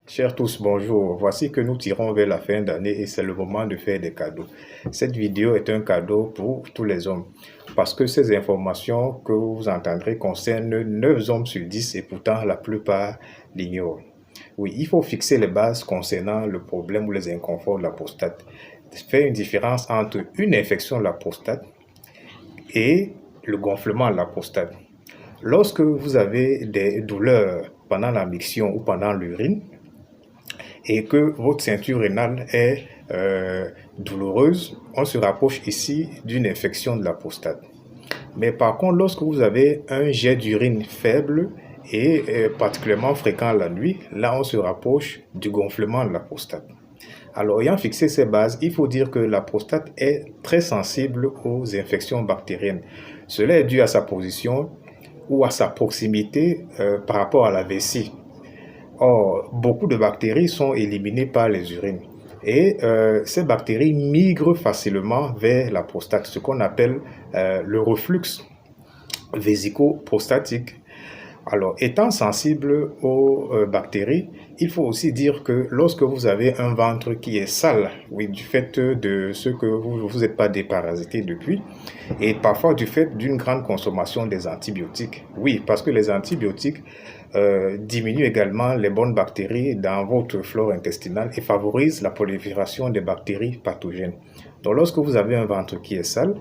Chers tous, bonjour. Voici que nous tirons vers la fin d'année et c'est le moment de faire des cadeaux. Cette vidéo est un cadeau pour tous les hommes parce que ces informations que vous entendrez concernent 9 hommes sur 10 et pourtant la plupart l'ignorent. Oui, il faut fixer les bases concernant le problème ou les inconforts de la prostate. Faire une différence entre une infection de la prostate et le gonflement de la prostate. Lorsque vous avez des douleurs pendant la miction ou pendant l'urine, et que votre ceinture rénale est douloureuse, on se rapproche ici d'une infection de la prostate. Mais par contre, lorsque vous avez un jet d'urine faible et particulièrement fréquent la nuit, là on se rapproche du gonflement de la prostate. Alors, ayant fixé ces bases, il faut dire que la prostate est très sensible aux infections bactériennes. Cela est dû à sa position ou à sa proximité par rapport à la vessie. Or, beaucoup de bactéries sont éliminées par les urines. Et ces bactéries migrent facilement vers la prostate, ce qu'on appelle le reflux vésico-prostatique. Alors, étant sensible aux bactéries, il faut aussi dire que lorsque vous avez un ventre qui est sale, oui, du fait de ce que vous n'êtes pas déparasité depuis, et parfois du fait d'une grande consommation des antibiotiques. Oui, parce que les antibiotiques diminuent également les bonnes bactéries dans votre flore intestinale et favorisent la prolifération des bactéries pathogènes. Donc, lorsque vous avez un ventre qui est sale,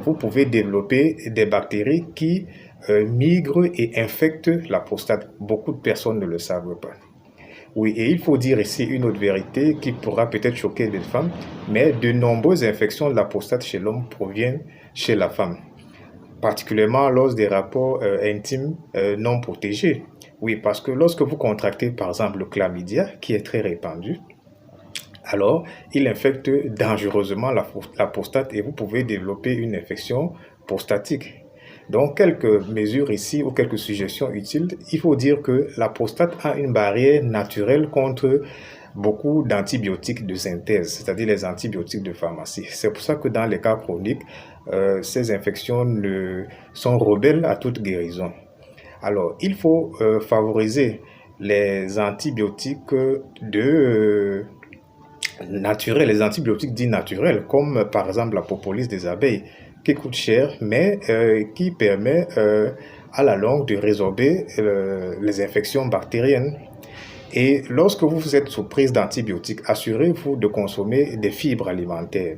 vous pouvez développer des bactéries qui migrent et infectent la prostate. Beaucoup de personnes ne le savent pas. Oui, et il faut dire ici une autre vérité qui pourra peut-être choquer les femmes, mais de nombreuses infections de la prostate chez l'homme proviennent chez la femme, particulièrement lors des rapports intimes non protégés. Oui, parce que lorsque vous contractez par exemple le chlamydia, qui est très répandu, alors il infecte dangereusement la prostate et vous pouvez développer une infection prostatique. Donc, quelques mesures ici ou quelques suggestions utiles. Il faut dire que la prostate a une barrière naturelle contre beaucoup d'antibiotiques de synthèse, c'est-à-dire les antibiotiques de pharmacie. C'est pour ça que dans les cas chroniques, ces infections sont rebelles à toute guérison. Alors, il faut favoriser les antibiotiques naturels, les antibiotiques dits naturels, comme par exemple la propolis des abeilles, qui coûte cher, mais qui permet à la longue de résorber les infections bactériennes. Et lorsque vous êtes sous prise d'antibiotiques, assurez-vous de consommer des fibres alimentaires.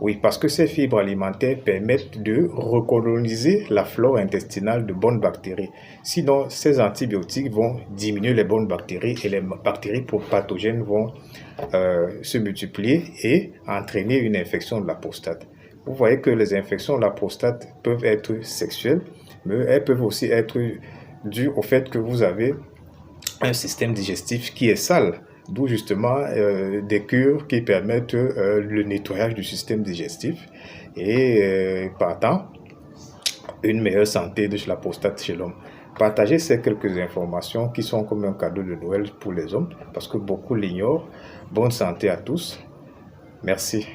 Oui, parce que ces fibres alimentaires permettent de recoloniser la flore intestinale de bonnes bactéries. Sinon, ces antibiotiques vont diminuer les bonnes bactéries et les bactéries pathogènes vont se multiplier et entraîner une infection de la prostate. Vous voyez que les infections de la prostate peuvent être sexuelles, mais elles peuvent aussi être dues au fait que vous avez un système digestif qui est sale. D'où justement des cures qui permettent le nettoyage du système digestif et partant une meilleure santé de la prostate chez l'homme. Partagez ces quelques informations qui sont comme un cadeau de Noël pour les hommes parce que beaucoup l'ignorent. Bonne santé à tous. Merci.